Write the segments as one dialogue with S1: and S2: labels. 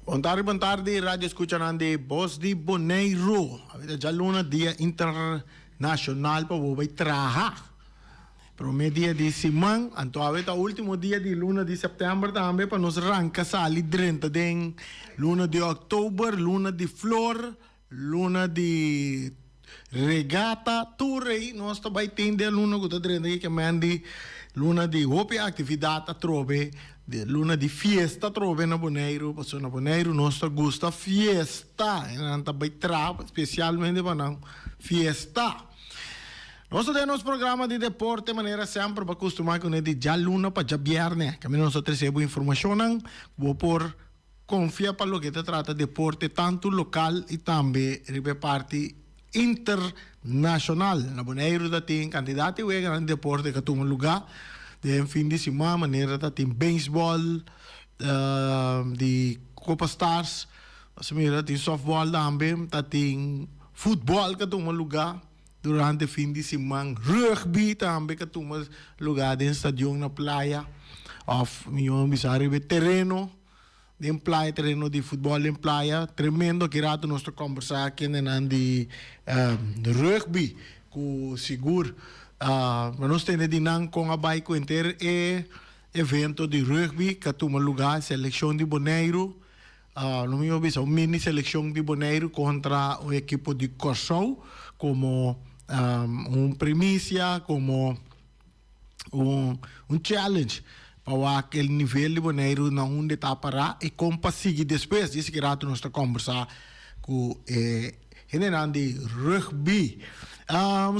S1: Buon tardi, radio escuchan de Voz de Bonaire. Avete già luna dia internacional para voi trabalhar. Prome dia de semana, então avete último dia de luna de setembro também para nos arrancar sali drenta den luna de outubro, luna de flor, luna de regata, turei, nós também tende luna que tá drenta que mandi luna de hopi atividade trove, de luna de fiesta trove na Bonaire, passou na Bonaire, nós gusta fiesta, não também trava, especialmente para não fiesta. Nós temos programa de deporte de maneira sempre para acostumar com ele já luna para já viernes, que nós recebemos informação, vou por confiar para o que se trata de deporte tanto local e também de parte internacional. Na Bonaire tem candidato e grande deporte que toma lugar de fim de semana, maneira da tem beisebol, de Copa Stars, mira tem softball também, tem futebol que toma lugar durante o fim de semana, rugby também que toma lugar no estádio na praia, of meu missário de terreno, de praia, terreno de futebol em praia, tremendo que rato nós conversar aqui de rugby, com seguro. Nós temos de não com a bike inteiro evento de rugby que toma lugar, seleção de Bonaire, no meu visão, mini seleção de Bonaire contra o equipo de Corsou, como primícia, como challenge para aquele nível de Bonaire na onde está parar e como para seguir depois desse que rato nós conversar com general de rugby.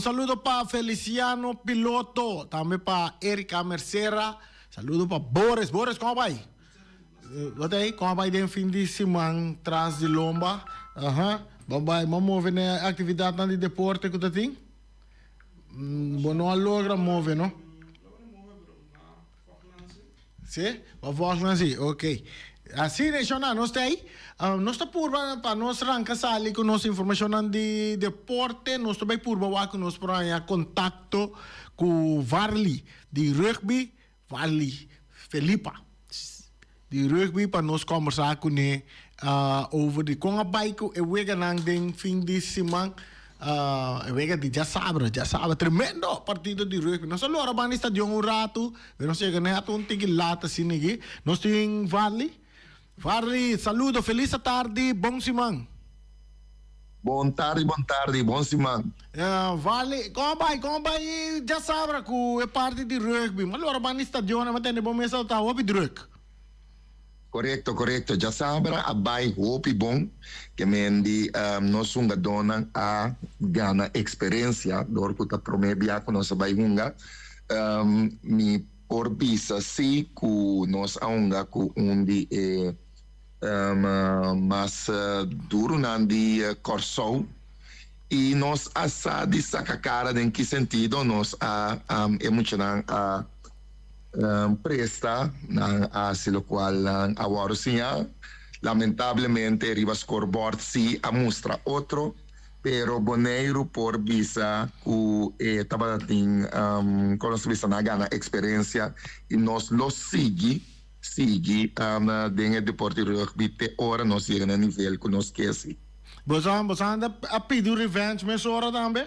S1: Saludo para Feliciano Piloto, também para Erika Mercera, saludo para Boris. Boris, como vai? Como vai de fim de semana atrás de lomba? Vamos mover na atividade de deporte que tu tem? Não logra mover, não? Sim? Vamos assim, ok. Assim, nós temos nós estamos para nós arrancar sali com nossa informação de deporte, nós também com nós para contato com Varley de rugby, Varley Felipa de rugby para nós conversar com ele over de com a bike e wega nang den fim de semana wega de já sabe tremendo partido de rugby nós só agora está de rato nós chega né um tigre lata assim aqui nós tem Varley, saludo, feliz tarde, bom semana.
S2: Bom tarde, bom semana.
S1: Varley, como vai, já sabe que é parte de rugby, mas agora vai no estádio, mas tem bom mês está o druk.
S2: Correto, já sabe, a vai hopi bom, que mendi nós unga dona a gana experiência, dor que tá promebia com nossa vai unga, mi por bisa si ku nós unga ku undi mas duro nandi Corsou e nós assadi saca cara em que sentido nós emocionam a presta a silo qual a warusinha lamentavelmente riva scoreboard si a mostra outro pero Bonaire por visa ku tabating con visa na gana experiência e nós lo sigue dentro deporte rugby te ora nós chega no nível que nós queremos.
S1: Você anda a pedir revenge nessa hora também?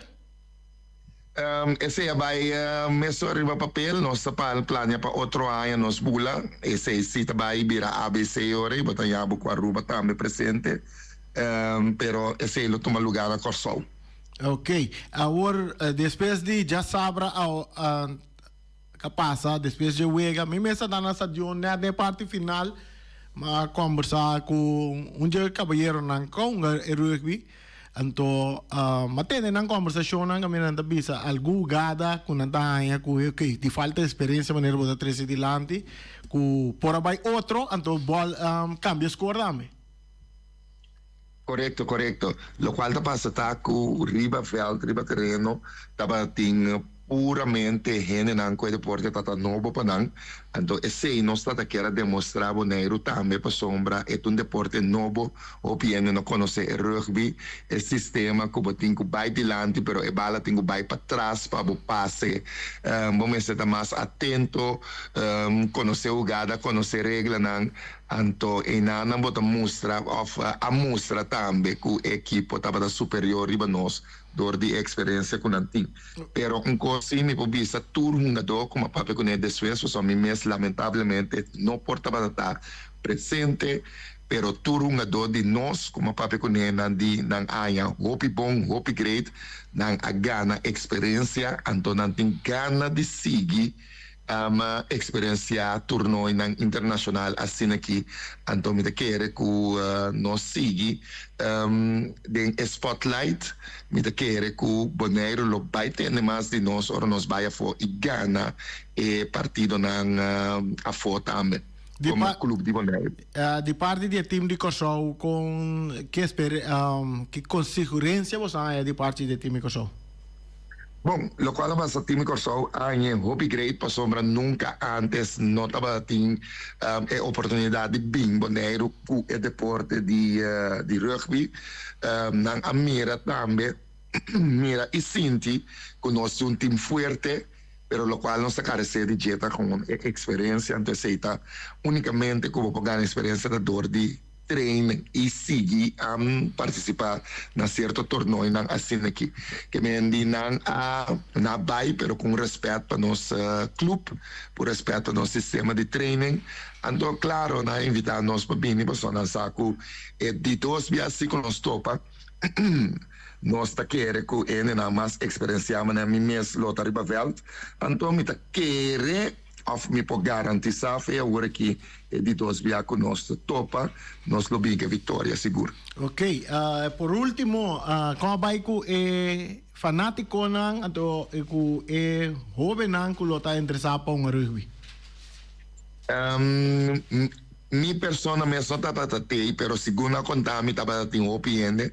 S2: Esse vai meso arriba papel nós plania para outro ano nós bula esse se vai vira ABC ora bota yabo com a ruba também presente pero esse lo toma lugar a Corsou.
S1: Ok, agora depois de já sabe capaz, depois de wega, me mesa da nossa jornada de parte final, mas conversar com caballeiro não com rugby, então, matene na conversação na caminho da bisa, algo gada com nantaia com que de falta de experiência maneira de trazer dilante, com por aí outro, então bol cambia score também.
S2: Correto. Lo qual tá passa tá com riba terreno, tava tem puramente generan com deporte tata novo panang então esse nós tata quer demonstrar Bonaire também para sombra é deporte novo ou piano não conhece rugby é sistema como tem que vai dilante pero a bala tem que vai para trás para o passe vamos estar mais atento conhecer o gada conhecer regra não Anto inana bota mostra of a mostra também que o equipo estava superior riba nós door die experiência com anti. Pero um coisa me pobisa tur jogador como a papai com ele después, só me mes lamentavelmente não portava estar presente. Pero tur jogador de nós como a papai com ele nang aya hopi bom, hopi great, nang a gana experiência, anto não tem gana de seguir experiência torneio internacional assim aqui então me quer que nós siga den spotlight me quer que o Bonaire lo vai ter mais de nós ou nós vai for e gana e partido na a foto também como clube de Bonaire
S1: de parte do time de Kosovo com que consequência você é de parte do time de Kosovo.
S2: Bom, lo qual mas o time Kosovo é hobby great para sombra nunca antes não estava tendo a oportunidade de bem Bonaire com o deporte de rugby na a mira também mira e senti que nós um time forte pero lo qual não se carece de jeta com experiência antecedente unicamente como pegar experiência da dor de trein e seguir a participar na certo torneio assim aqui que me andi na bai pero com respeito para nosso clube por respeito ao nosso sistema de training então claro na invitar nós para bem para nós saco de dois dias assim com nós topa nós tá querer que ele na mais experiência na minha mês lotari bavelt então me tá querer of me pode garantizar agora que de dois dias com nós topa nós lobinga vitória seguro.
S1: Ok, por último, como vai que é fanático nang atau é jovem nang que lota interessado para um rugby?
S2: Mi persona me só tá tei, pero segundo a contar me tava tem opinião,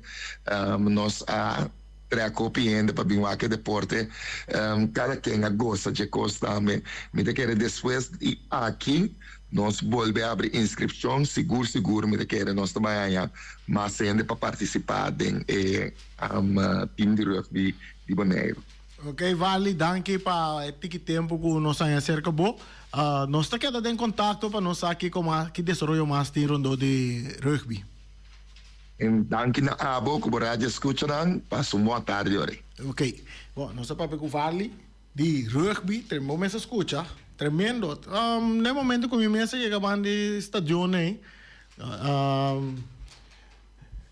S2: nós a copiando para vir aqui deporte cada quem gosta de costa me te quer depois e aqui nós volve a abrir inscrição seguro me te quer nós também mas ainda para participar em time de rugby de Bonaire.
S1: Ok, vale, danke para este tempo que nós temos acerca bo. Nós está quedando em contato para nós aqui como que desenvolver mais de rondo de rugby.
S2: Danke na abo que você escuta dan passo uma tarde ore.
S1: Ok, bom, nós estamos com vale de rugby, tremendo se escuta, tremendo. No momento que eu me chega a de estadio né,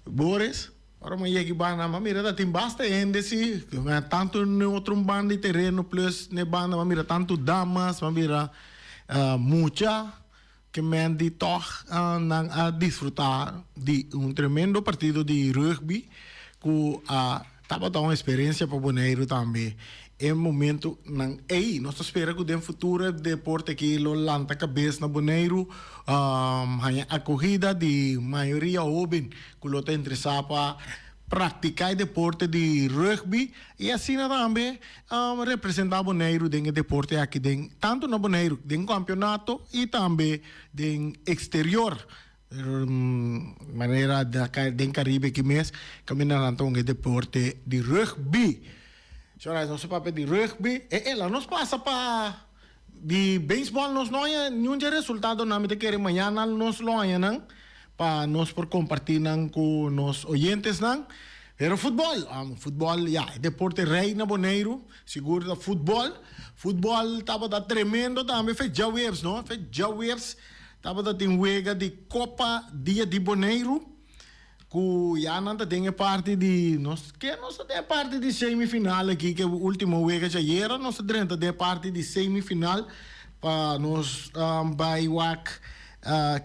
S1: Boris, ora me chega banda, mas mira, tem bastante gente se, tanto no outro bando de terreno plus ne banda, mas mira tanto damas, mas mira mucha que me han toch a disfrutar de tremendo partido de rugby que estava dando uma experiência para o Bonaire também. É um momento nós esperamos que no futuro o deporte aqui lo lanta cabeça na Bonaire a corrida de maioria jovem que lo está interessado para praticar deporte de rugby e assim também representar Bonaire em deporte aqui tanto no Bonaire em campeonato e também em exterior maneira da Caribe que mês caminhando então deporte de rugby. Senhoras, nosso papel de rugby ela nos passa para de beisebol nos não é nenhum resultado na me querer amanhã nos loja não para nós por compartilhar com os oyentes não. Pero futebol, futebol, deporte rei na Bonaire, seguro da futebol estava da tremendo também, fez já waves, não? Fez já waves, estava da tem wega de Copa Dia de Bonaire, que já não tem parte de, nós tem parte de semifinal aqui, que é o último wega já era, nós tem parte de semifinal, para nós vai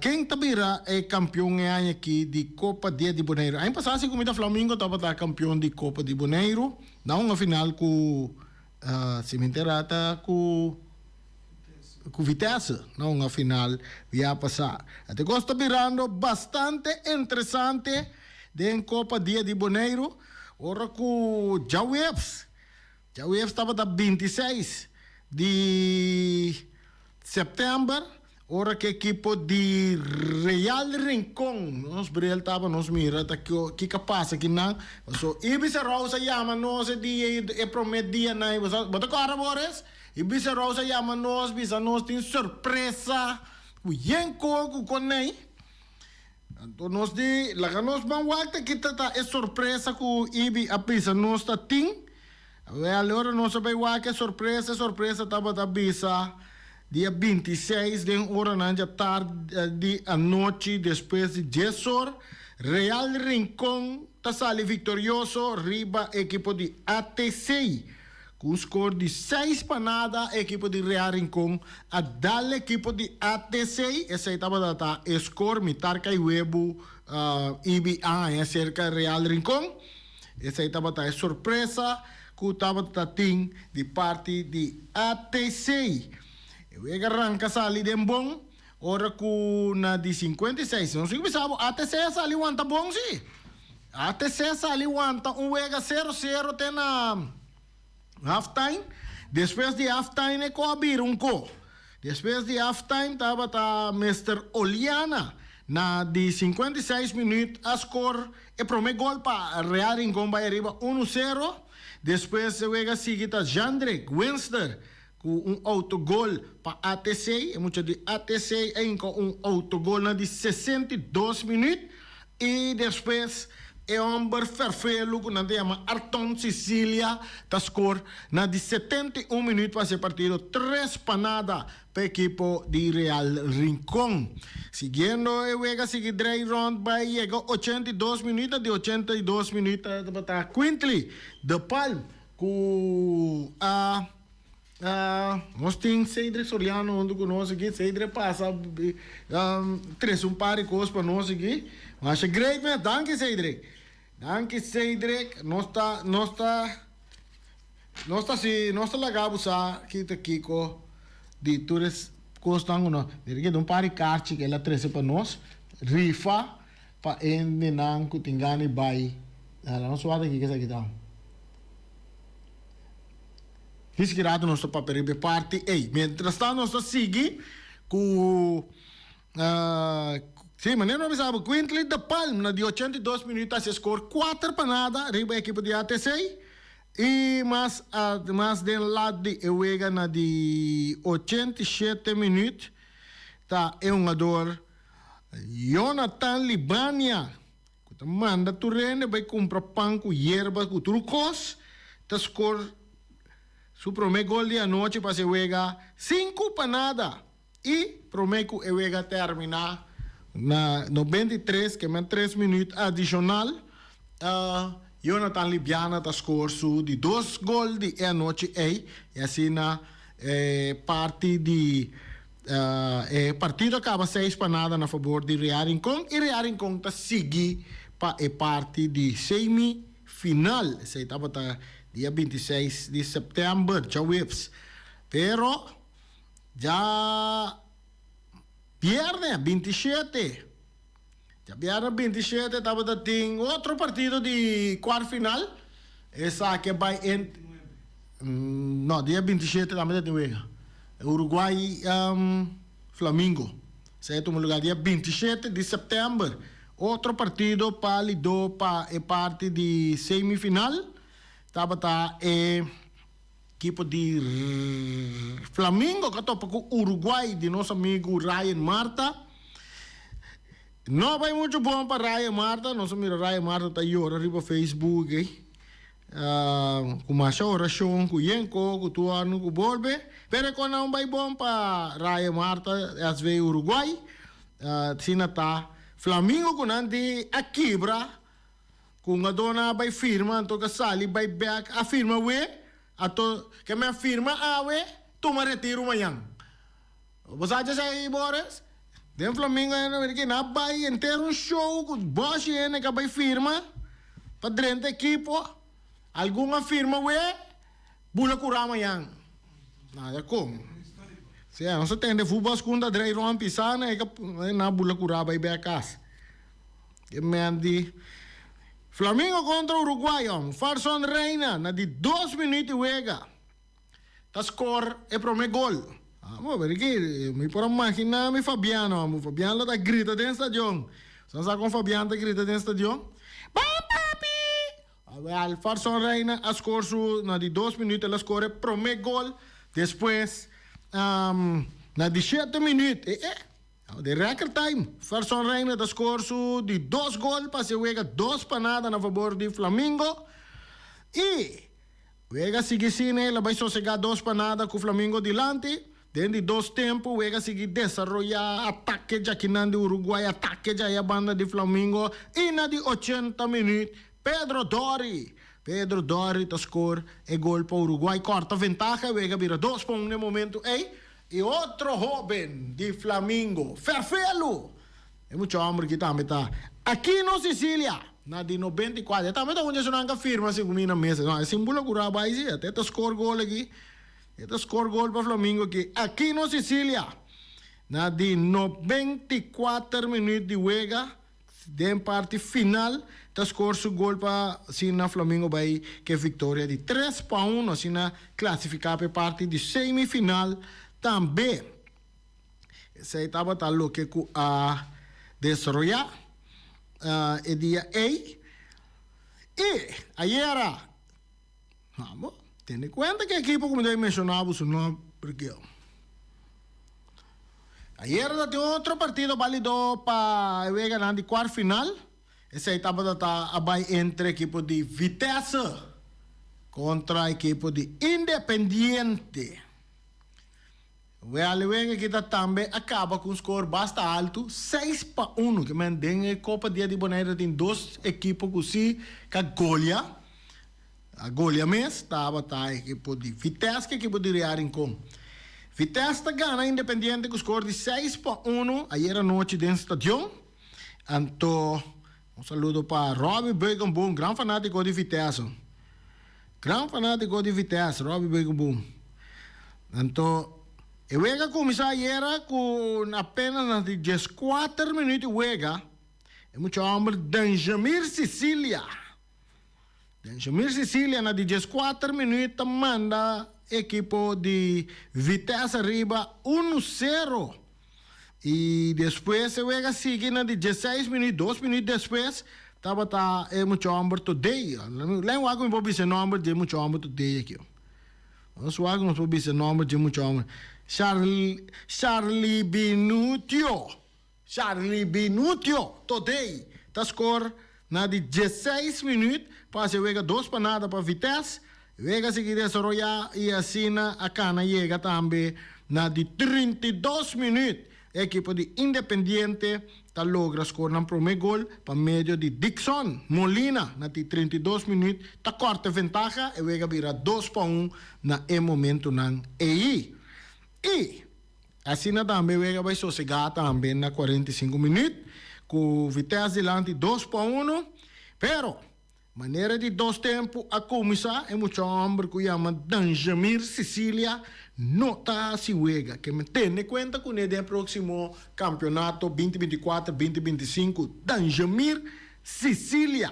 S1: quem tabira é campeão aqui de Copa Dia de Bonaire. Ano passado, como o Flamengo estava campeão de Copa de Bonaire, não na final com Cimenterata com Vitesse, não na final ia passar. Até agora está virando bastante interessante de Copa Dia de Bonaire. Ora com Jawebs estava da 26 de setembro. Ora que equipo de Real Rincón nos breltava nos mira tá que capaz aqui não so Ibiza Rosa chama nós dia é promet dia não bota cara Boris Ibiza Rosa chama nós bisa nós tem surpresa o yenko com nem Então, nós de, lá nós vamos voltar que tá é surpresa com Ibi a pisa nós tá tim. Agora nós vai voltar surpresa tava da pisa dia 26 de hora na tarde à noite depois de 10 horas. Real Rincón tá sale vitorioso riba equipo de ATC. Com score de 6 para nada, equipo de Real Rincón a dar equipo de ATC. Essa estava data score mitarca e webo IBA é cerca Real Rincón. Essa estava tá surpresa que estava tating de parte de ATC. Eu arranca sali de bom, ora com na de 56. Não sei o que sabe, ATC sali wanta bom sim. ATC sali wanta wega 0-0 tem na halftime. Depois de halftime é coabir co. Depois de halftime estava tá Mr. Oliana na de 56 minutos a score e prome gol para Real Rincón vai arriba 1-0. Depois se wega seguida Jandrek Winster com autogol para ATC, é muito de ATC com autogol na de 62 minutos e depois é Amber Ferfelo que nós chama Arton Sicília tá score na de 71 minutos para ser partido 3 para nada para equipo de Real Rincón. Seguindo e wega seguir dry round vai chega 82 minutos de 82 minutos para Quintly de Palm com nós temos Cedric Soriano onde conosco aqui, Cedric passa três par de coisas para nós aqui. Mas é great, man. Danke, Cedric. Danke, Cedric. Nós está lagado sa kita Kiko de todas costas não. Dirige um par de cartas que ela traz para nós. Rifa para endenar que tingani vai. Ela não suada aqui que essa aqui tá. Risquirado nosso papel de parte. Ei, mientras tanto nós seguimos com sim, maneira não sabe, Quintly de Palm na de 82 minutos se score 4 para nada, riba a equipe de ATC e mais de lado de Ewega na de 87 minutos tá é um jogador Jonathan Libania que manda turene vai comprar pão com hierba com trucos tá score su primeiro gol de anoche para Ewega 5 para nada e prometo Ewega terminar na 93, que é 3 minutos adicional, Jonathan Libiana está score de 2 gols de anoche e assim na parte de partido acaba 6 para nada na favor de Real Rincón e Real Rincón está seguir para a parte de semifinal. Esse estava dia 26 de setembro, já Whips. Pero já pierde 27. Já pierde 27, estava tem outro partido de quarto final. Essa que vai não, dia 27 também tem Uruguai Flamengo. Certo, no lugar dia 27 de setembro. Outro partido pálido para a parte de semifinal. Estava equipe de Flamengo que topa com o Uruguai de nosso amigo Ryan Marta. Não vai muito bom para Ryan Marta. Nosso amigo Ryan Marta está aí ora no Facebook. Com a oração com o Yenko, com o Tuano, com o Bolbe. Pero quando não vai bom para Ryan Marta, às vezes Uruguai. Sina tá Flamengo com nandi a quebra. Com a dona vai firma, então que sali vai back a firma we. Ato que me afirma toma retiro amanhã. Você já sei, Boris? Den Flamengo que na vai inteiro um show com boss que vai firma para dentro da equipe. Alguma firma bula curar amanhã. Nada como. Se não se tem de futebol segunda drai rom pisana que na bula curar vai bem a casa. Que me andi Flamengo contra Uruguai, Farson Reina, na de 2 minutos wega. Ta score é pro me gol. Porque me por imaginar me Fabiano, Fabiano tá grita dentro do estadião. Você sabe como Fabiano tá grita dentro do estadião? Papi! Al Farson Reina a score na de 2 minutos ela score pro me gol. Depois na de 7 minutos, De record time. Ferson Reina da score de 2 gols para se juega 2 panadas a favor de Flamengo. E juega sigue cine, la vai sossegar 2 panadas com o Flamengo delante. Dentro de 2 tempos, juega sigue desarrollar ataque já que de Uruguai, ataque já a banda de Flamengo. E na de 80 minutos, Pedro Dori da score e gol para Uruguai. Corta ventaja, juega vira 2 para 1 no momento. E outro jovem de Flamengo, Ferfelo. É muito amor que também está aqui na Sicília, na de 94. Também está onde você não firma assim comigo na mesa. Não, é símbolo que o vai dizer. Até score gol aqui. Até score gol para Flamengo aqui na Sicília. Na de 94 minutos de juega, de parte final, está score su gol para Sina Flamengo vai que vitória de 3 para 1, assim na classificar para parte de semifinal. Também, essa etapa está lo que a desarrollar el dia 8. E ayer, vamos, ten en cuenta que el equipo, como ya mencionaba, su nombre, porque ayer tem outro partido válido para ganar de quarto final. Essa etapa está entre o equipo de Vitesse contra o equipo de Independiente. O Alewenga que também acaba com um score bastante alto, 6 para 1, que mantém a Copa Dia de Bonaire tem 2 equipes que a Golia. A Golia mesmo, estava a equipe de Vitesse, que a equipe de Rincon. Vitesse está ganhando Independiente com score de 6 para 1, ayer à noite dentro do estádio. Então, um saludo para Robbie Begenboom, grande fanático de Vitesse. Grande fanático de Vitesse, Robbie Begenboom. Então, e juega começar ayer com apenas 14 minutos de juega. É muito homem Danjamir Sicília. Danjamir Sicília na 14 minutos manda equipo de Vitesse arriba 1-0. E depois se juega sigue na 16 minutos, 2 minutos depois, é muito homem today. Lá eu vou ver esse nome de muito homem today aqui. Nós vamos ver esse nome de muito homem. Charlie Binutio, today, tá score na 16 minutos, passa chega 2 panadas para Vitesse, chega seguir desarrollar e assim a cana chega também na de 32 minutos, a equipe de Independiente tá logra score no primeiro gol para meio de Dixon Molina na de 32 minutos, tá corta ventaja e chega vira 2 para 1 na momento nan aí. E assim também vai sossegar também na 45 minutos, com Vitesse delante 2 para 1, pero maneira de 2 tempos a começar é muito homem que chama Danjamir Sicília, não está se juega, que me tem em conta com ele próximo campeonato 2024-2025, Danjamir Sicília,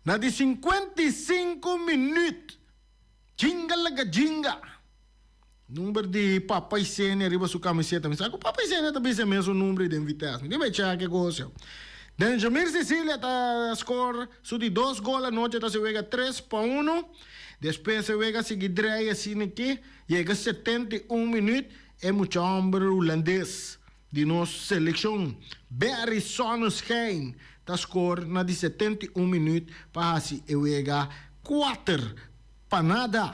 S1: na de 55 minutos, jinga. Número de Papai Sene arriba sua camiseta. Mas o Papai Sene também é o mesmo número de Vitesse. Ninguém vai achar que gosta. Danjamir Sicília está score de 2 gols a noite, está se juega 3 para 1. Depois se juega seguidrei assim aqui. Chega 71 minutos. É muito homem holandês de nossa seleção. Barry Sonnenschein está score na de 71 minutos. Para assim, juega 4 para nada.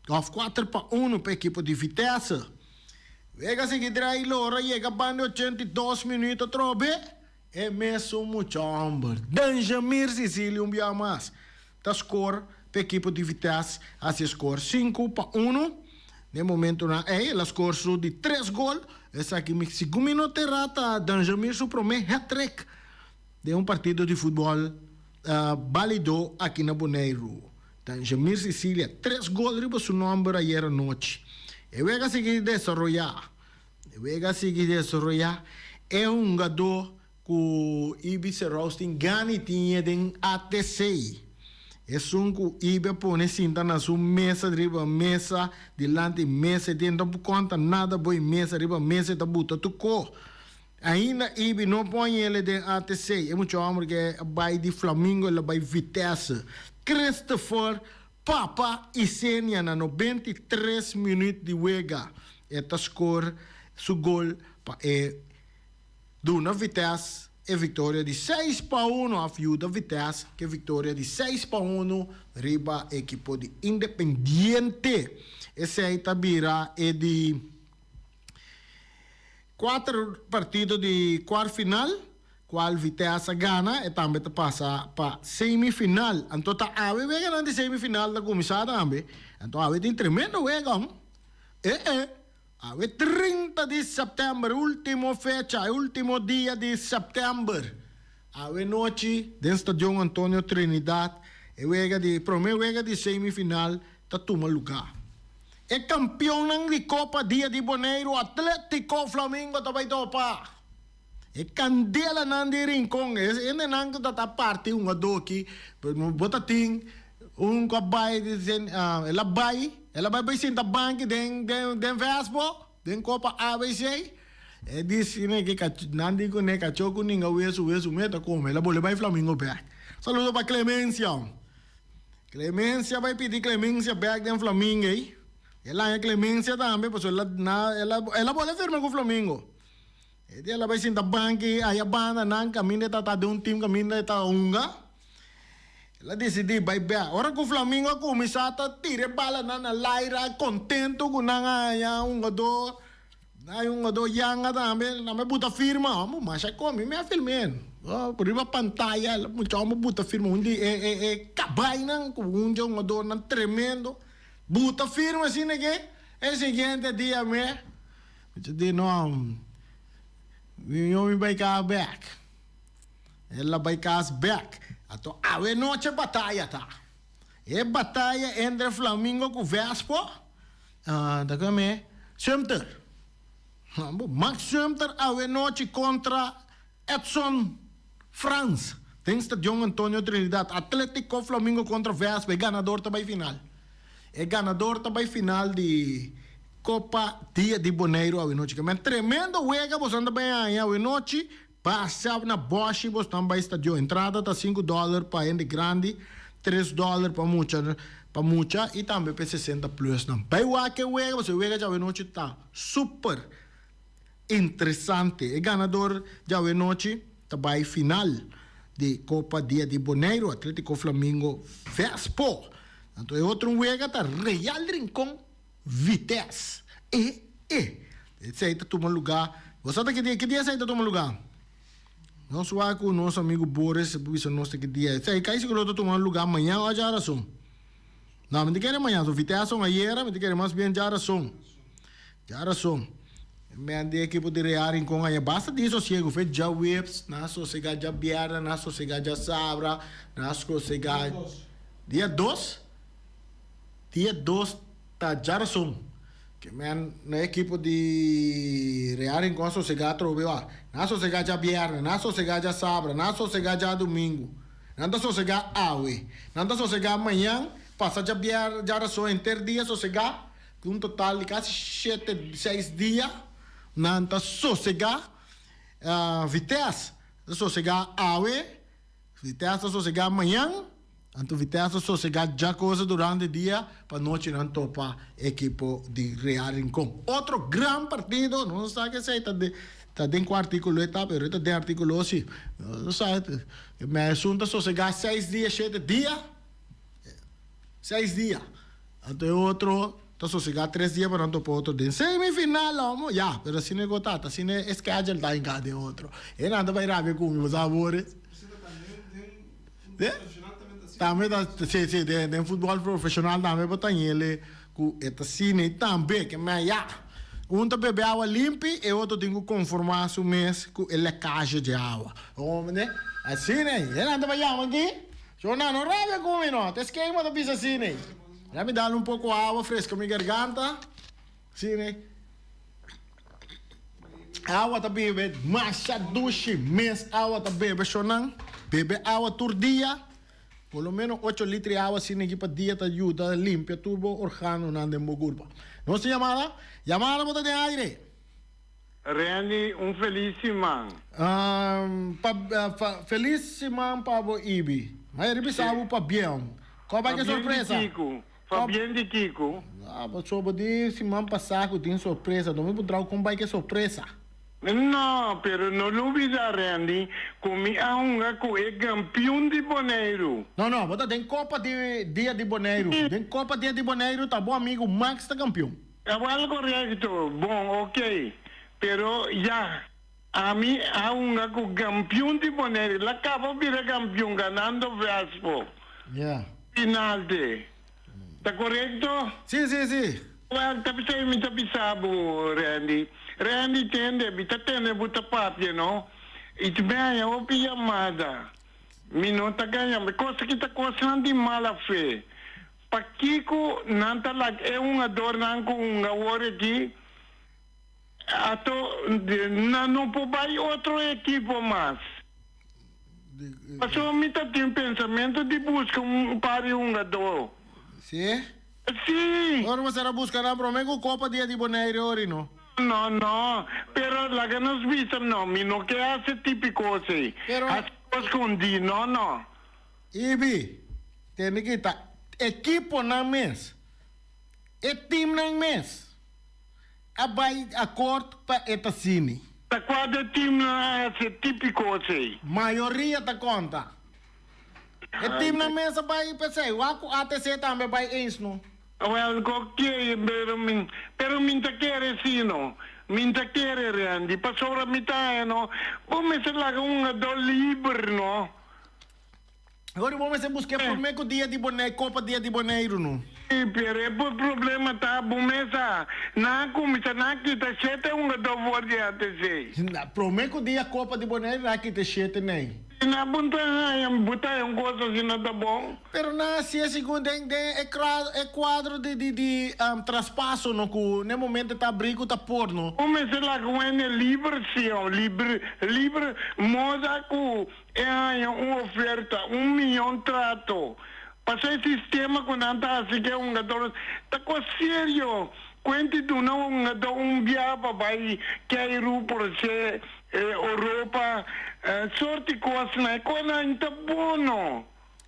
S1: Of 4 para 1 para a equipe de Vitesse. Vega seguir aí, Lora, chega a 82 minutos, trobe. É mesmo muito homem. Danjamir Sicília, dia mais. Tá score para a equipe de Vitesse, assim score 5 para 1. No momento, ela score de 3 gols. Essa aqui, segundo minuto, rata Danjamir, seu primeiro hat-trick de partido de futebol válido aqui na Bonaire. Danjamir Sicília, 3 gols riba su nombre ayer noite. E juega seguir desarrollar. É um jogador que o Ibiza Roasting ganha tinha den ATC. É um que o Ibiza põe cinta na sua mesa, riba mesa, delante mesa, dentro não conta nada, boi mesa, riba mesa, tá buta tuco. Ainda Ibiza não põe ele den ATC. É muito homem que vai de Flamengo, ele vai Vitesse. Christopher Papa Isenia na 93 minutos de juega. Eta score su gol para Duna Vitesse e vitória de 6-1 a Fiuda Vitesse, que vitória de 6-1 riba equipo de Independiente. Esse aí tabira é de 4 partidos de quarto final, qual Vitesse ganha e também passa para semifinal. Então tá ave vega na semifinal da comissão também. Então ave tem tremendo vega. Ave 30 de setembro, último fecha, último dia de setembro. Ave noite, dentro do Estádio Antônio Trinidad, e vega de primeiro vega de semifinal, tá toma lugar. É campeão de Copa Dia de Boneiro, Atlético Flamengo também topa. É candela de rincón, é nang da parte um ado aqui, botating kabai ela vai sentar banque den Vespo, den Copa ABC. É disse né que nandi com né cachoco ninga wesu meta como ela bole vai Flamengo back. Saludo para Clemência. Clemência vai pedir Clemência back den Flamengo aí. Ela é Clemência também, porque ela pode firmar com o Flamengo. Ela vai sentar banque, aí a banda não caminha tá de um time caminha tá unga. Ela decidiu vai bem. Ora que o Flamengo começar a tirar bala na laira, contento com nanga um gado yanga também, não me buta firma, mas é como me filmando. Por uma pantalla, muito me buta firma, onde é cabai não com um jogador não tremendo. Buta firma assim né que é seguinte dia me. Eu digo não. Eu vai cá back. Ela vai cá back. Então, a noite batalha tá. É batalha entre Flamengo com Vespo. Da como Sumter. Max Sumter a noite contra Edson France. Tem Estádio Antônio Trinidad. Atlético Flamengo contra Vespo. É ganador também final. É ganador também final de Copa Dia de Boneiro a noite. Que é tremendo wega, você anda bem aí a noite. Passa na Bosch, você também estádio. Entrada tá $5 para gente grande, $3 para mucha e também para 60 plus. Não. Pai o que wega, você wega já a noite tá super interessante. É ganador já a noite também final de Copa Dia de Boneiro, Atlético Flamengo Vespo. Então é outro wega tá Real Rincón Vitesse. Esse aí tá tomando lugar. Você tá que dia esse aí tá tomando lugar? Nós vamos com o nosso amigo Boris, porque nós que dia. Esse aí cai se que eu tô tomando lugar amanhã ou já era som. Não, me quer amanhã, so Vitesse ayer, me quer mais bem já era som. Já era som. Me andei aqui por Real Rincón aí, basta disso chego, fez já webs, na sossega já biara, na sossega já sabra, na sossega dia 2. Dia 2 tá já som. Que na equipe de Real Rincón sossega trove lá. Na sossega já biara, na sossega já sabra, na sossega já domingo. Nanda sossega awe. Nanda sossega amanhã, passa já biara, já som inteiro dia sossega, um total de quase 6 dias. Nanta sossega Vitesse, sossega awe, Vitesse sossega amanhã, então Vitesse sossega já coisa durante o dia, para noite não topa equipe de Real Rincón. Outro grande partido, não sabe que sei, tá dentro com artículo, tá, pero tá dentro artículo assim, não sabe, mas assunto sossega 6 dias, 7 dias, 6 dias, então outro tá sossegado 3 dias para não topar outro dia. Semifinal, vamos, já, pero assim não é gotado, assim não é schedule tá em cada outro. E nada vai rápido comigo, os amores. Também, sim, de futebol profissional também, botar ele, com esta cine também, que me já. Um tá bebe água limpa e outro tem que conformar seu mês com a caixa de água. Homem, né? Assim, né? E nada vai já, aqui. Eu não rápido comigo, não. Te esquema da pizza assim, né? Já me dá um pouco de água fresca na minha garganta. Sim, né? Água tá bebe, massa duche, mês água tá bebe, chonang. Bebe água todo dia. Pelo menos 8 litros de água assim aqui para dia te ajuda, limpia turbo organo na demogurpa. Não se chamada? Chamada bota de aire.
S3: Randy, feliz semana.
S1: Feliz semana para o Ibi. Mas ele sabe para bem. Qual vai que surpresa?
S3: Fabián de Kiko.
S1: Mas sobre de semana passada tem surpresa. Não me podrá como vai que surpresa.
S3: No, pero no lo olvida, Randy, kung ako campeão de Bonaire.
S1: Não, bota tem Copa de Dia de Bonaire. Tem Copa Dia de Bonaire, tá bom amigo Max tá campeão.
S3: Igual correcto, bom, ok. Pero ya, a mí ako campeão de Bonaire. La acabo de ser campeão ganando Vespo.
S1: Yeah.
S3: Finalde. ¿Está correcto?
S1: Sim.
S3: Well, tapi saya minta bisabo, Randy. Randy tende, bita tende buta papia, no? Itu bem, eu ouvi chamada. Minuta ganha, coisa que tá coisa de mala fé. Pakiko, nanta lag, é dor nanko, hora aqui. Ato, não pode outro equipo mais. Passou minta tem pensamento de buscar pare dor.
S1: Sim?
S3: Sim.
S1: Agora você vai buscar a promego Copa Dia de Bonaire, ori no?
S3: No, pero la que nos viste, no, mi no que hace típico así.
S1: Pero-
S3: Hace escondi, no.
S1: Ibi, tem que estar equipo na mês. E time na mês. Abai acordo para eta cine.
S3: Ta quadra time hace típico así.
S1: Maioria tá conta. E time na mês abai pensei, o ATC também vai isso no.
S3: Well, okay, pero minta quiere sí, no. Minta quiere, Randy. Pasó la mitad, no. Vos me se la do libre, no.
S1: Agora vamos buscar promego Dia de Bonaire, Copa Dia de Bonaire no.
S3: Sí, pero el problema está, bumesa. Na comisa, na kita, sete do guardia ATC.
S1: Promego Dia Copa de Bonaire, aqui te chete nem.
S3: Na bunta, yung coisa assim, não tá bom.
S1: Pero na se segundo é quadro de traspasso no que no momento tá brigo tá porno.
S3: Comece lá com ele livre, senhor, livre, moda com uma oferta, 1 milhão trato. Passei sistema com nada assim que jogador, tá com sério. Quanto tu não viava vai querer por ser Europa, sorte coisa, né? Quando ainda bom.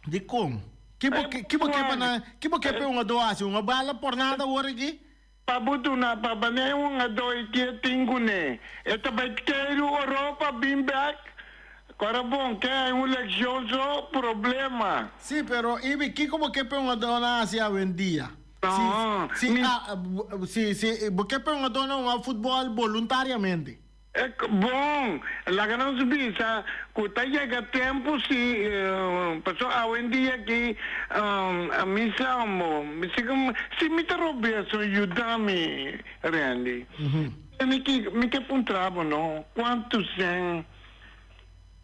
S1: De como? Que porque é uma doação, uma bala por nada hora aqui?
S3: Pabuto na pabanay doi que tingo ne. Ito ba querer Europa bim back? Agora bom, que é leccioso problema.
S1: Sim, pero ibi que como que é uma doação em dia?
S3: Não,
S1: Porque é uma doação futebol voluntariamente.
S3: Bom, lá que não se visa, quando chega tempo, se passou hoje em dia que a missão, se me interromper, só ajuda-me, Randy. Me que apontava, não? Quantos são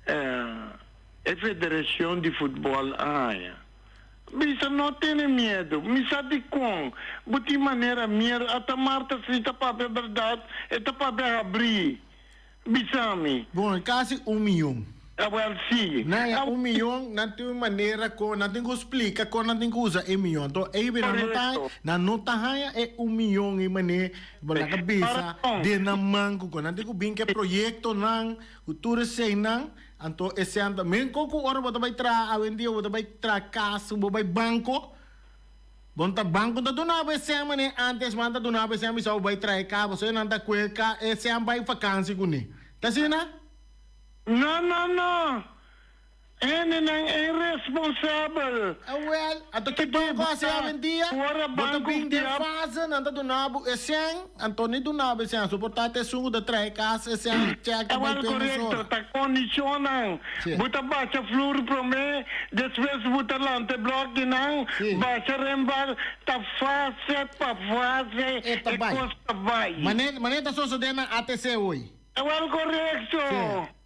S3: a Federação de Futebol Bisa não tem medo, me sabe com, de maneira medo, até Marta se está para a verdade, está para abrir. Bisami.
S1: Bom, quase 1 milhão.
S3: Well, sim.
S1: Não é 1 milhão, não tem maneira que não tem que explicar, que não tem que usar 1 milhão. Então, aí na nota é 1 milhão e maneira, bola cabeça, de na manco, não tem que vir que projeto não, o tudo sei não, então esse ano, mesmo que o hora você vai tra, a vendia você vai tra casa, você vai banco. Bom, tá banco da dona esse ano, né? Antes manda dona esse ano, só vai trair cá, você não tá cueca, esse ano vai vacância com ele. Tá assim, né?
S3: Não. Ele não é responsável.
S1: Well, ato que banco assim a vendia. Bota bem de fase, não tá donabo esse ano, Antônio donabo esse ano, suportar até sungo da trair casa esse ano, check vai ter
S3: correto, tá condicionando. Bota baixa flor para mim, depois bota lá ante bloco não, baixa rembar, tá fácil para fase, e costa vai.
S1: Maneta só dena ATC hoje.
S3: Correto.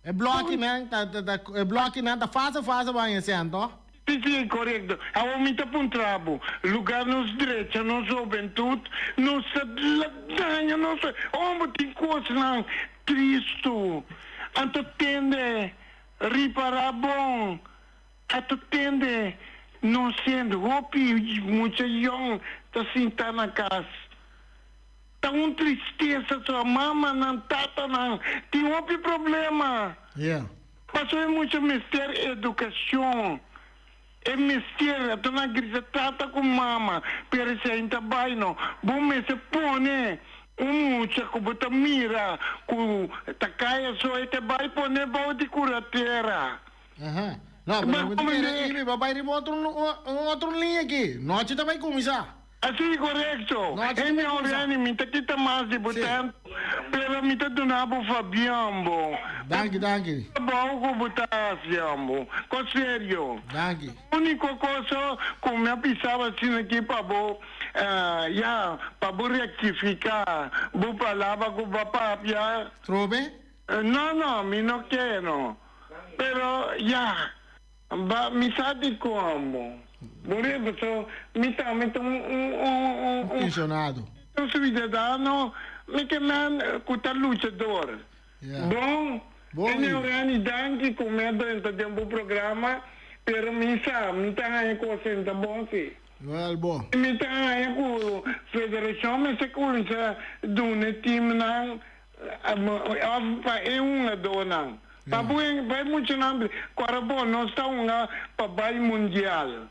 S1: É bloco não, tá fase vai esse ano,
S3: Sim, correto. A homem está para trabo. Lugar nos direitos, nos juventude, nos danha, nos... Homem tem coisa não. Cristo. Anto tende reparar bom. Anto tende não sendo. Hopi, muita young, tá sentado na casa. Tá tristeza, sua mama não, tata não. Tem outro problema.
S1: Yeah.
S3: Passou muito mistério educação. É mistério, tô na igreja, trata com mama. Pero se ainda vai, não. Bom, se põe, Mucha kubuta mira ku takaya so ite vai pone bau di curatera.
S1: Aham. Não, mas eu quero ir, papai, ir outro linha aqui. Nós também começar.
S3: Assim, correto. E mi oriani mi ta kita mas di butan. Pero mi ta donabo Fabiambo.
S1: Danke.
S3: Bau kubuta siambo. Com sério.
S1: Danke.
S3: Único cosa como eu pensava assim aqui para bo para rectificar, bo palavra com papá já.
S1: Trobe?
S3: No, mi no quiero. Pero mi sabe como. Por eso, mi
S1: Funcionado.
S3: un ciudadano, mi que man cuta luchador.
S1: Yeah.
S3: Bom, e organizante comendo dentro de um programa, pero mi tá aí com senta bom sim.
S1: Well, bom.
S3: Mi tá aí com federação, mas se coisa do time não, é uma dona. Vai muito nome, agora bom, nós estamos para baile mundial.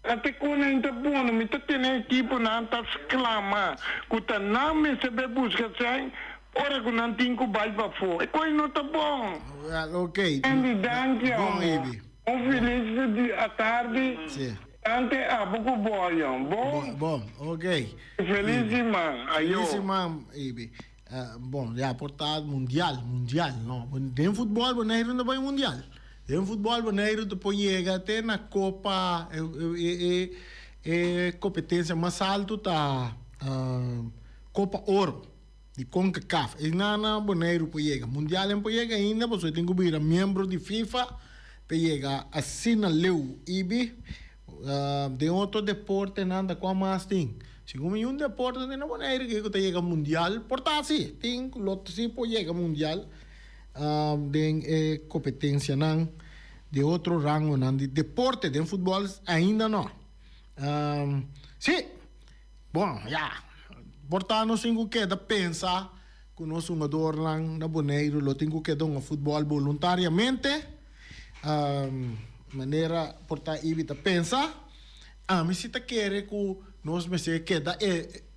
S3: Até quando ainda bom, me tá tendo equipe não tá exclama, que não me se busca sem, ora que não tem que baile para fora. E coisa não tá bom.
S1: Well, ok.
S3: Bom,
S1: Ibi.
S3: Feliz à tarde.
S1: Sim.
S3: Ante pouco bom.
S1: Bom, ok.
S3: Feliz irmã.
S1: Belíssima, Ibi. Bom, já portado mundial, não. Tem futebol, boneiro não vai mundial. Tem futebol, boneiro depois chega até na Copa, competência mais alta tá Copa Ouro de CONCACAF. E na boneiro depois chega. Mundial depois chega ainda, você tem que vir membro de FIFA, para chegar assina leu IBI, de outro deporte nada com mais tem. Segundo um deporte de na boneiro que está chega mundial, portar-se, tem outro tipo chega mundial. De competência não, de outro rango não, de deporte, de futebol ainda não. Sim, bom, portanto, tenho que pensar que nós somos jogador lá na Boneiro, lo tenho que dar um futebol voluntariamente, maneira portar evita pensar, mas se quer que nós me se queda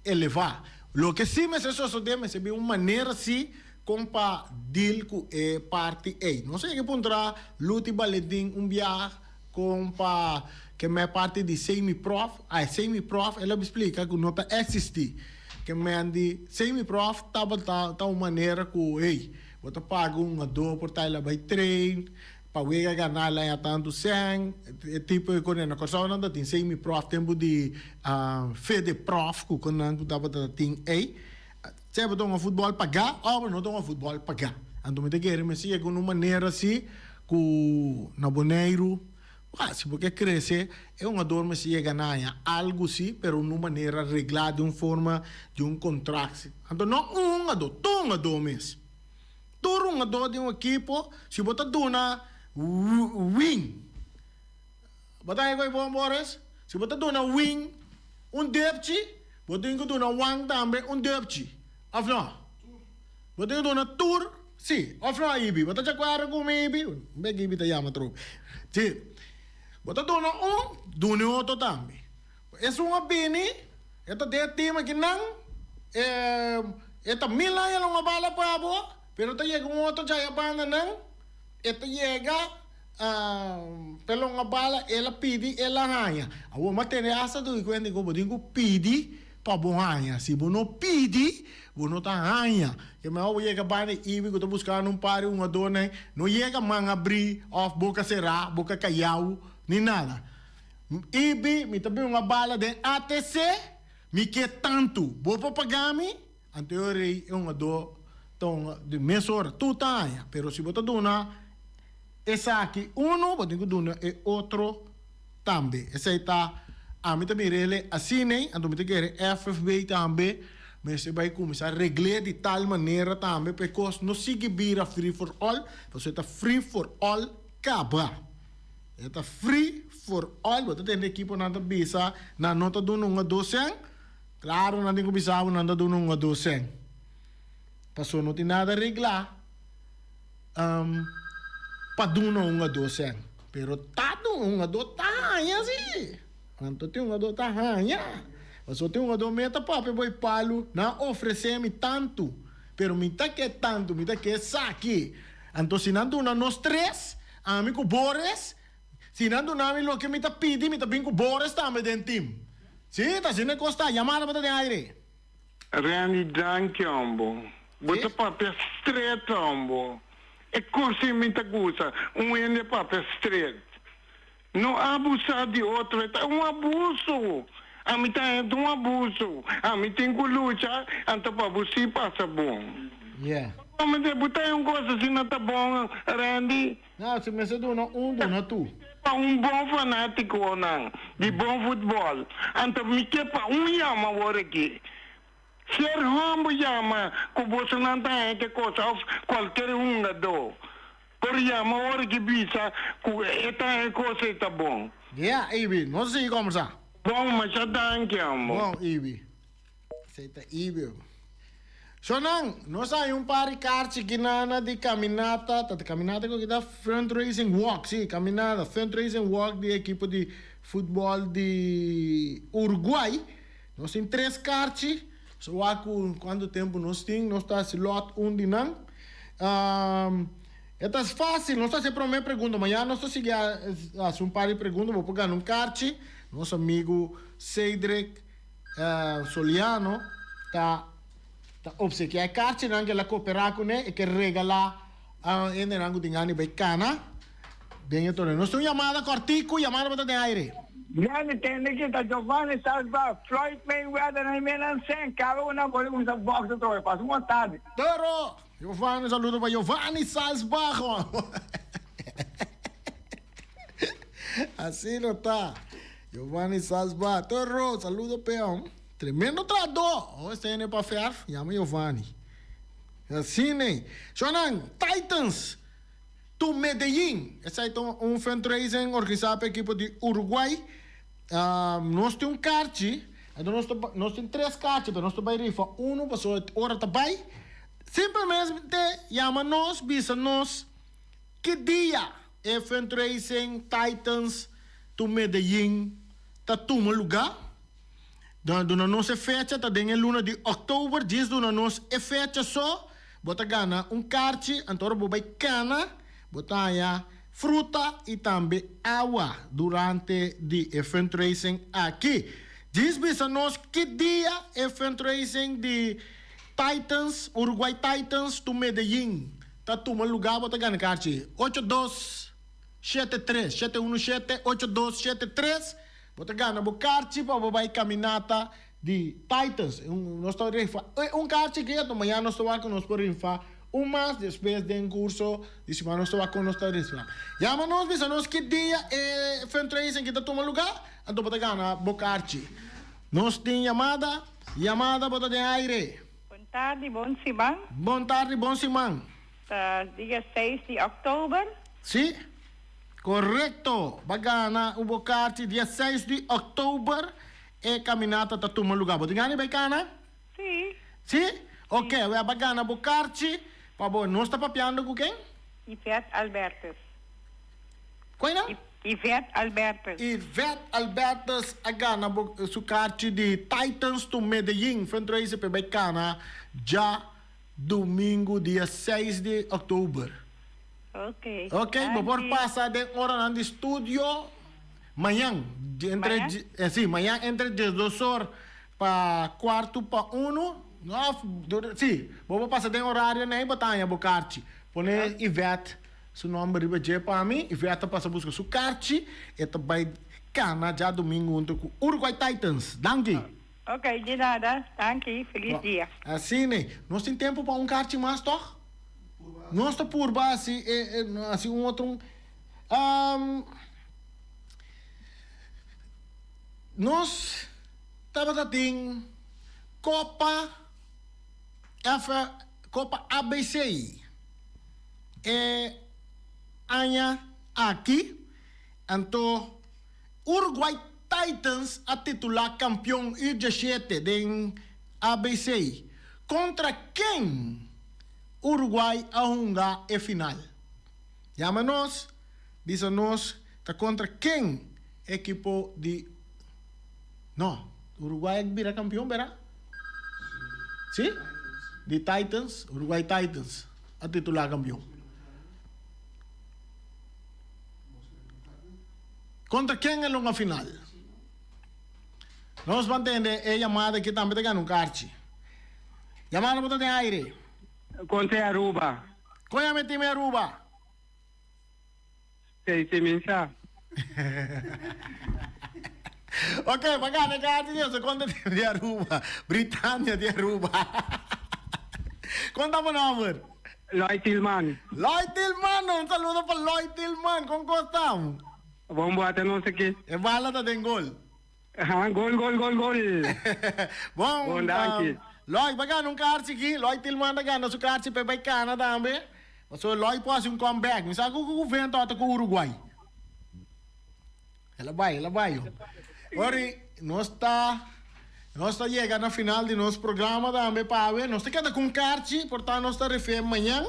S1: elevar, lo que sim me se sucede, me se vê uma maneira assim compa deal com parte A. Não sei que pontra luti baletim viaje compa que me parte de semi-prof. Semi-prof, ela me explica que não está existir. Que me andi semi-prof tá uma maneira que você paga dor por estar lá vai trein, para ganhar lá tanto sem, tipo de coisa, na coisa não tem semi-prof, tempo de fede prof, que não dava tem se você tem um futebol pagar, ou não tem um futebol pagar. Então, me quer me com uma maneira assim, que na Boneiro, se você crescer, é uma dor, mas se ganhar algo assim, mas de uma maneira reglada, de uma forma, de um contrato. Então, não dor mesmo. Uma dor de um equipo, se você dona win, você vai bom, Boris? Se você dona win, depth, você tem que donar wang também, depth. Of não? Você tem uma tour? Sim. Of não, Ibi? Você já quer com Ibi? Bem, Ibi tá chama troco. Sim. Você dona outro também. É uma bene, é de tema que não, é também lá é uma bala para boa, pero tá chega outro já é banda não, é chega pela uma bala, ela pede, ela ganha. A uma matéria essa do que eu digo pede para bom ganha. Se você não pede, você não tá ganha. Que me ao chega banda Ibi que tô buscando pare dona, não chega manga abrir, off boca será, boca caiau, nem nada. Ibi, me também uma bala de ATC, me que tanto, vou para pagar-me, anterior é uma dor, então, de mesura, tu tá, pero se você dona, essa aqui, você tem que donar, e outro também. Essa aí tá, me também ele assinei, então me tem que FFB também, mas você vai começar a regler de tal maneira também, porque não sigue vira free for all, você tá free for all, acaba. Está free for all. Você tem equipe na bisa, na nota do uma docen. Claro, na tem bisa, na nota do uma docen. Passou não tem nada a reglar. Para do uma docen. Pero tá do uma do tá assim. Quanto tem uma do tá hanha. Só tem uma meta papi boy palo, não oferecer-me tanto. Pero me tá que tanto, me tá que saque. Então, se não dá nós três, amigo Boris, se não dá lo que me tá pedindo, me tá bem com Boris também dentro do time. Sim, tá sendo costa, chamada para ter aire.
S3: Randy, danke, ambo. Bota papel estreito, ambo. É coisa muita coisa. Ende papel estreito. Não abusar de outro, é um abuso. A mim tá um abuso. A mim tem que lutar, então para você passa bom.
S1: Yeah.
S3: Mas botar uma coisa assim não tá bom, Randy.
S1: Não, se me se dona dona tu.
S3: Para um bom fanático não, de bom futebol. Então me quer para yama agora aqui. Ser humbo yama, que você não tem que coisa, qualquer do. Por yama agora que bisa, que esta coisa está bom.
S1: Yeah, Ibi, não sei como sa.
S3: Bom, mas já danke, amor.
S1: Bom, Ibi. Aceita Ibi. So nang, nós aí par de karte que na de caminata, caminata que dá fundraising walk, sim, caminata, fundraising walk de equipe de futebol de Uruguai. Nós temos 3 cartas, so quanto tempo nós temos, nós está slot de nang. É fácil, nós está sempre uma pergunta, amanhã nós está seguir um par de perguntas, vou pegar um carte, nosso amigo Cedric Soliano está obsequiar a carte que ela cooperar com ele e que regalar a ele nango de ngani becana. Bem, então, nós temos chamada cortico, chamada para ter aire.
S4: Yani tende kita Giovanni Salva, Floyd Mayweather na Milan Sen, cada una pode usar box do trono, passa uma tarde.
S1: Toro! Giovanni, saludo para Giovanni Salzbajo. Assim não tá. Giovanni Salzbajo. Toro, saludo peão. Tremendo trator. Oh, esse é para ferrar. Chama Giovanni. Assim, né? Sonan, Titans. Tu Medellín. Esse é um fundraising organizado pela equipe de Uruguai. Nós temos karte. Nós temos 3 cartas. Nós temos que rifar um para a hora também. Simplesmente chama-nos, visa-nos. Que dia é fundraising Titans tu Medellín? Está toma lugar? Dona nossa fecha está em luna de outubro, diz dona nossa fecha só, bota gana karte, então bobai cana, bota aí fruta e também água durante o fundraising aqui. Diz bisa nós que dia é fundraising de Titans, Uruguai Titans, tu Medellín. Tá toma lugar, bota gana karte 8273 717 8273. Bota gana bo karte para bobai caminata de Titans. Nós estamos karte que amanhã nós estamos com nós por infa. Mais depois de curso de semana nós estamos com nós para isso. Chama-nos, bisa-nos que dia é fundraising que está toma lugar. Então bota gana bo karte. Nós temos chamada bota de aire.
S5: Boa tarde, bom Simão.
S1: Boa tarde, bom Simão.
S5: Dia 6 de outubro.
S1: Sim? Correto. Bagana, o bocarte, dia 6 de outubro, é caminata tá toma lugar. Bota gani, bacana?
S5: Sim.
S1: Sim? Ok, a bagana, bocarte, para bom, nós está papiando com quem?
S5: Ivete Albertus.
S1: Qual é?
S5: Ivete Albertus.
S1: Ivete Albertus, a gana, su carte de Titans to Medellín, fundraiser para bacana, já domingo, dia 6 de outubro.
S5: Ok.
S1: Ok, por passar de hora no estúdio, amanhã, amanhã entre 2 horas para quarto para 1, sim, vou passar de horário nem batalha, bocarte, pone Ivete, seu nome riba para mim, Ivete passa buscar sua carte, e também cana já domingo junto com Uruguai Titans, danke.
S5: Ok, de nada, danke, feliz dia.
S1: Assim, né, nós temos tempo para carte mais, toh? Nós estamos por base, assim, outro. Nós estamos tendo Copa ABC. Anha aqui, então, Uruguai Titans a titular campeão U17 de ABC. Contra quem? Uruguai a jogar a final. Chama-nos, diz-nos, está contra quem? Equipo de... Não, Uruguay vira campeão, verá? Sim? De Titans, Uruguay Titans, a titular campeão. Contra quem é a final? Nós vamos entender a chamada que também tem um kart. Chamada para ter aire.
S6: Contra Aruba.
S1: Qual é a time Aruba?
S6: Se mensa.
S1: Ok, bacana, kart Deus, conta de Aruba. Britânia de Aruba. Conta o nome.
S6: Lloyd Tillman.
S1: Lloyd Tillman, um saludo para Lloyd Tillman. Como gostamos?
S6: Vamos botar não sei o quê.
S1: É bala da tem gol.
S6: Gol.
S1: Bom,
S6: Bom, danke.
S1: Lloyd, bacana, kart aqui. Lloyd Tillman, bacana, su kart para bacana também. Mas o Lloyd pode fazer comeback. Mas sabe o vento até com o Uruguai. Ela vai. Agora, nós está chegando na final de nosso programa também para ver. Nós estamos com kart, portanto, nós estamos refém amanhã.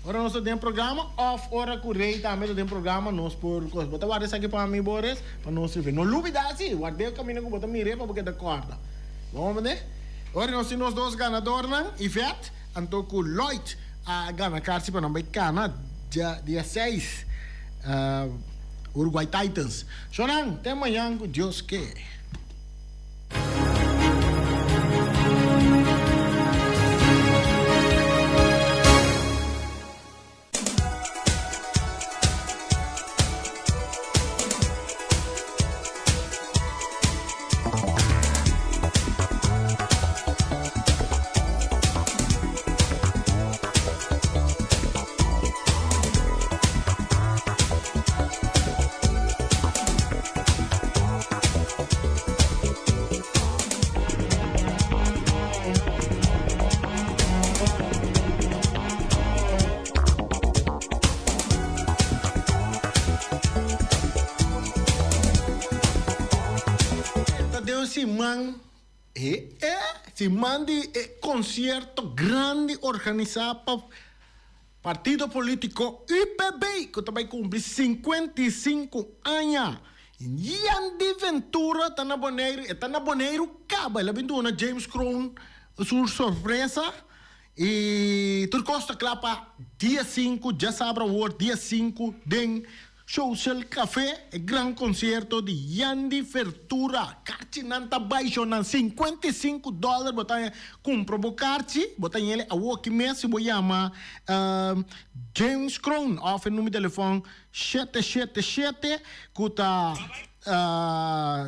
S1: Agora nós temos programa, off, hora correia também temos programa, nós por coisa. Bota guardar isso aqui para mim, Boris, para nós refém. Não duvida assim, guardei o caminho que bota mire para porque da corda. Vamos ver? Agora nós temos dois ganadores, Ivete, então com Lloyd, a gana kart para não vai cana, dia 6, Uruguay Titans. Sonang, até amanhã, com Deus que. Se mande concerto grande organizado para partido político IPB, que também cumpre 55 anos. Yandy Ventura está na Boneiro, acaba. Ela vendeu na James Crown, sua surpresa. E tudo costa clapa dia 5, já sabe o dia 5, den Social Café, grande concerto de Yandy Ventura. Carti nanta baixo na $55, botar compra o carti, botar ele a walk mês, se chama James Crown, off número de telefone 777 kuta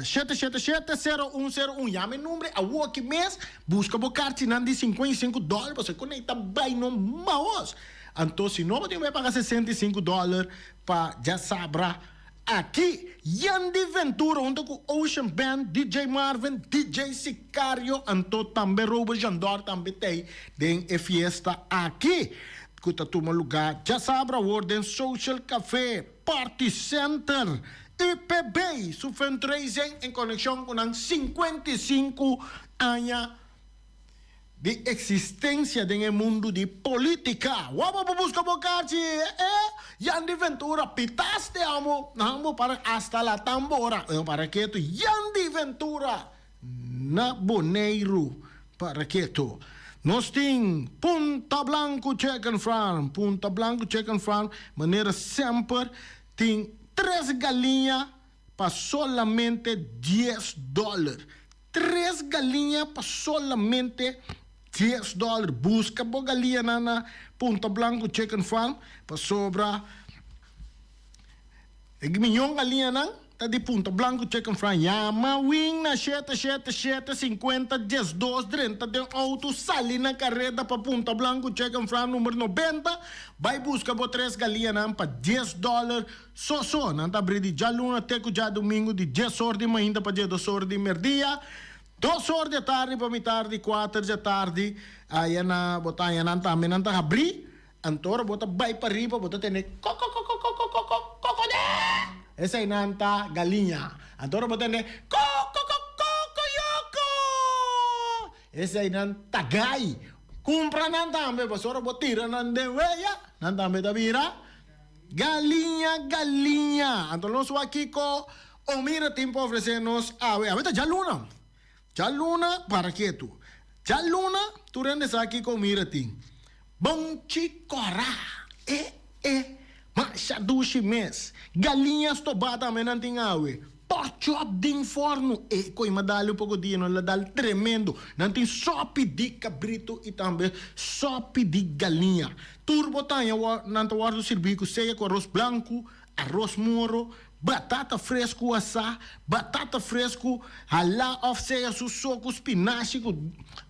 S1: 777-0101. Llame número a walk mês, busca o carti nanta $55, você conecta bem no mouse. Então, se não vai pagar $65 para já sabra aqui. Yandy Ventura, junto com Ocean Band, DJ Marvin, DJ Sicario, então também Robert Jandor, também tem fiesta aqui. Que está tomando lugar, já sabra, Warden Social Café, Party Center, IPB, su fundraising em conexão com os 55 anos de existência no mundo de política. Vamos buscar bocarchi, Yandy Ventura, pitaste amo para hasta la tambora. Para que tu Yandy Ventura na Boneiro, para que tu nós tem Punta Blanco Chicken Farm, maneira sempre tem 3 galinhas para solamente $10. 3 galinhas para solamente $10. Busca a galinha na Punta Blanco Chicken Farm para sobra. Milhão galinha não? Tá de Punta Blanco Chicken Farm. Yama wing na 77750 12 30 de auto sali na carreta para Punta Blanco Chicken Farm número 90. Vai buscar por 3 galinhas não para $10. Só não tá abrir de já luna até que já domingo de 10 horas de manhã para 2 horas de merdia. 2 horas de tarde para me tarde, 4 de tarde. Aí na botar aí não também não tá abrir. Antora bota vai para riba, bota tem coco. Essa aí não tá galinha. Antora bota tem coco. Essa aí não tá gai. Compra não também, pastora bota tira não de veia, não também tá vira. Galinha. Então nós aqui com o mira tempo oferecer-nos a ver, já luna. Chaluna, para que tu? Chaluna, tu rendes aqui com miratim. Bom chicora. Machadushi mes. Galinhas tobata menanting awe. Porchop ding forno. Koi madali pouco dia no ladal tremendo. Nanti sopi di cabrito e também sopi di galinha. Turbo tanya nanto wardo servico seja com arroz branco, arroz moro, batata fresco assar, batata fresco, halá of seja susoco, spinaci,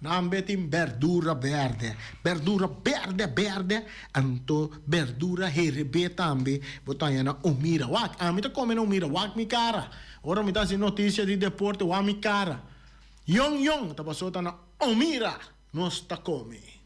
S1: nambetim verdura verde. Verdura verde, anto verdura herebe também, botanya na umira. Wak, amita come na umira, wak mi cara. Ora mi dá notícia de deporte, wak mi cara. Yong, tapasota na umira, nos ta come.